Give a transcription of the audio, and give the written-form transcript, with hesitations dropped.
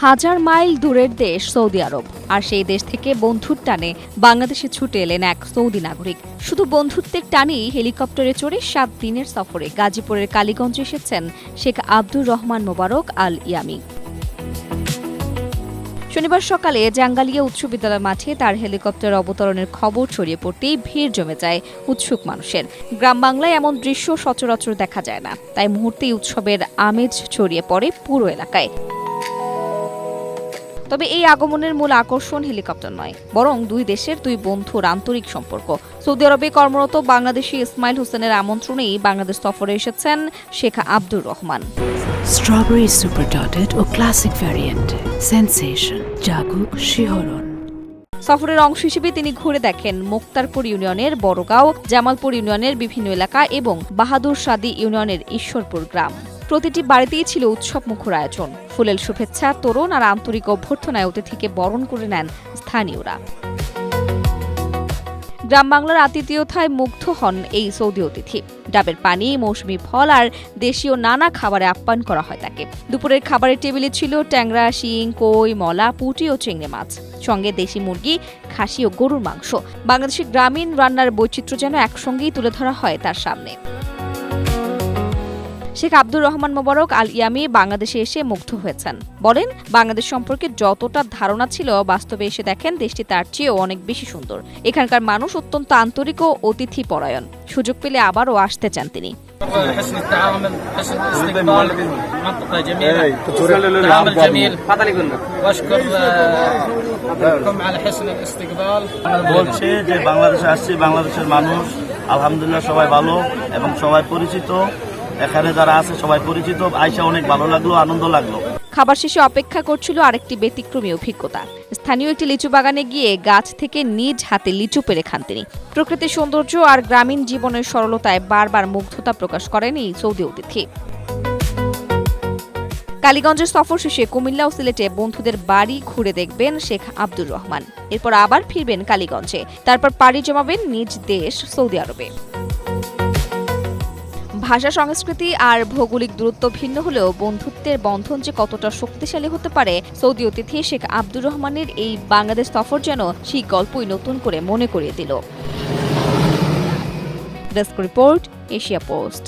হাজার মাইল দূরের দেশ সৌদি আরব, আর সেই দেশ থেকে বন্ধুর টানে বাংলাদেশে ছুটে এলেন এক সৌদি নাগরিক। শুধু বন্ধুত্বের টানেই হেলিকপ্টারে চড়ে ৭ দিনের সফরে গাজীপুরের কালীগঞ্জে এসেছেন শেখ আব্দুর রহমান মোবারক আল ইয়ামি। শনিবার সকালে জাঙ্গালিয়া উচ্চ বিদ্যালয় মাঠে তার হেলিকপ্টার অবতরণের খবর ছড়িয়ে পড়তেই ভিড় জমে যায় উৎসুক মানুষের। গ্রাম বাংলায় এমন দৃশ্য সচরাচর দেখা যায় না, তাই মুহূর্তেই উৎসবের আমেজ ছড়িয়ে পড়ে পুরো এলাকায়। তবে এই আগমনের মূল আকর্ষণ হেলিকপ্টার নয়, বরং দুই দেশের দুই বন্ধুর আন্তরিক সম্পর্ক। সৌদি আরবে কর্মরত বাংলাদেশি ইসমাইল হোসেনের আমন্ত্রণেই বাংলাদেশ সফরে এসেছেন Sheikh Abdur Rahman. Strawberry super dotted ও ক্লাসিক ভ্যারিয়েন্ট সেনসেশন জাগুক শিহরণ। সফরের অংশ হিসেবে তিনি ঘুরে দেখেন মুক্তারপুর ইউনিয়নের বড়গাঁও, জামালপুর ইউনিয়নের বিভিন্ন এলাকা এবং বাহাদুর শাদী ইউনিয়নের ঈশ্বরপুর গ্রাম। প্রতিটি বাড়িতেই ছিল উৎসব মুখর আয়োজন। ফুলেল শুভেচ্ছা, তোরণ আর আন্তরিক অভ্যর্থনায় অতিথিকে বরণ করে নেন স্থানীয়রা। গ্রাম বাংলার আতিথেয়তায় মুগ্ধ হন এই সৌদি অতিথি। ডাবের পানি, মৌসুমি ফল আর দেশীয় নানা খাবারে আপ্যায়ন করা হয় তাকে। দুপুরের খাবারের টেবিলে ছিল ট্যাংরা, শিং, কই, মলা, পুঁটি ও চিংড়ি মাছ, সঙ্গে দেশি মুরগি, খাসি ও গরুর মাংস। বাংলাদেশের গ্রামীণ রান্নার বৈচিত্র্য যেন একসঙ্গেই তুলে ধরা হয় তার সামনে। শেখ আব্দুর রহমান মোবারক আল ইয়ামি বাংলাদেশে এসে মুগ্ধ হয়েছেন। বলেন, বাংলাদেশ সম্পর্কে যতটা ধারণা ছিল, বাস্তবে এসে দেখেন দেশটি তার চেয়েও অনেক বেশি সুন্দর। এখানকার মানুষ অত্যন্ত আন্তরিক ও অতিথি পরায়ণ। সুযোগ পেলে আবারও আসতে চান তিনি। বলছে যে বাংলাদেশে আসছে, বাংলাদেশের মানুষ আলহামদুলিল্লাহ সবাই ভালো এবং সবাই পরিচিত। এখানে যারা আছে সবাই পরিচিত। আইসা অনেক ভালো লাগলো, আনন্দ লাগলো। খাবার শেষে অপেক্ষা করছিল আরেকটি ব্যতিক্রমী অভিজ্ঞতা। স্থানীয় একটি লিচু বাগানে গিয়ে গাছ থেকে নিজ হাতে লিচু পেড়ে খান তিনি। প্রকৃতির সৌন্দর্য আর গ্রামীণ জীবনের সরলতায় বারবার মুগ্ধতা প্রকাশ করেন এই সৌদি অতিথি। কালীগঞ্জের সফর শেষে কুমিল্লা ও সিলেটে বন্ধুদের বাড়ি ঘুরে দেখবেন শেখ আব্দুর রহমান। এরপর আবার ফিরবেন কালীগঞ্জে, তারপর পাড়ি জমাবেন নিজ দেশ সৌদি আরবে। ভাষা, সংস্কৃতি আর ভৌগোলিক দূরত্ব ভিন্ন হলেও বন্ধুত্বের বন্ধন যে কতটা শক্তিশালী হতে পারে, সৌদি অতিথি শেখ আব্দুর রহমানের এই বাংলাদেশ সফর যেন সেই গল্পই নতুন করে মনে করিয়ে দিল। Desk report, Asia post.